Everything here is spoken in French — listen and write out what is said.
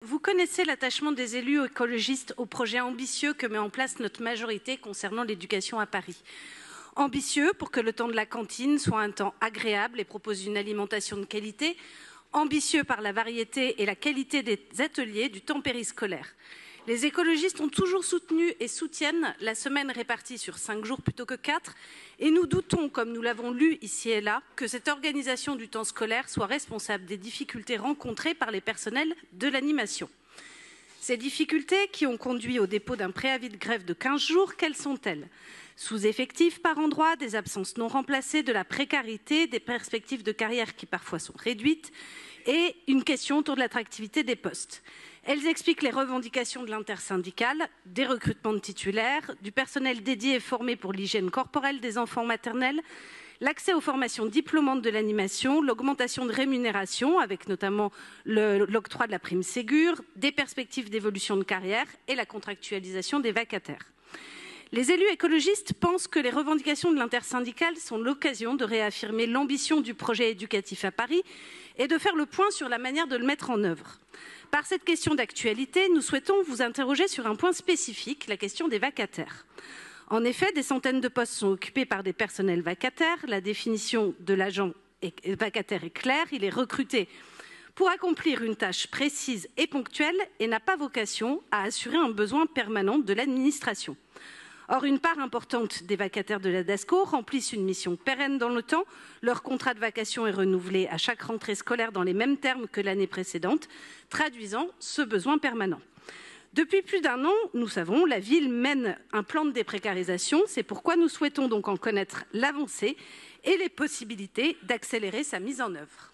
vous connaissez l'attachement des élus écologistes au projet ambitieux que met en place notre majorité concernant l'éducation à Paris. Ambitieux pour que le temps de la cantine soit un temps agréable et propose une alimentation de qualité. Ambitieux par la variété et la qualité des ateliers du temps périscolaire. Les écologistes ont toujours soutenu et soutiennent la semaine répartie sur 5 jours plutôt que 4, et nous doutons, comme nous l'avons lu ici et là, que cette organisation du temps scolaire soit responsable des difficultés rencontrées par les personnels de l'animation. Ces difficultés qui ont conduit au dépôt d'un préavis de grève de 15 jours, quelles sont-elles ? Sous-effectifs par endroits, des absences non remplacées, de la précarité, des perspectives de carrière qui parfois sont réduites et une question autour de l'attractivité des postes. Elles expliquent les revendications de l'intersyndicale, des recrutements de titulaires, du personnel dédié et formé pour l'hygiène corporelle des enfants maternels, l'accès aux formations diplômantes de l'animation, l'augmentation de rémunération avec notamment l'octroi de la prime Ségur, des perspectives d'évolution de carrière et la contractualisation des vacataires. Les élus écologistes pensent que les revendications de l'intersyndicale sont l'occasion de réaffirmer l'ambition du projet éducatif à Paris et de faire le point sur la manière de le mettre en œuvre. Par cette question d'actualité, nous souhaitons vous interroger sur un point spécifique, la question des vacataires. En effet, des centaines de postes sont occupés par des personnels vacataires. La définition de l'agent vacataire est claire, il est recruté pour accomplir une tâche précise et ponctuelle et n'a pas vocation à assurer un besoin permanent de l'administration. Or, une part importante des vacataires de la DASCO remplissent une mission pérenne dans le temps. Leur contrat de vacation est renouvelé à chaque rentrée scolaire dans les mêmes termes que l'année précédente, traduisant ce besoin permanent. Depuis plus d'un an, nous savons, la ville mène un plan de déprécarisation. C'est pourquoi nous souhaitons donc en connaître l'avancée et les possibilités d'accélérer sa mise en œuvre.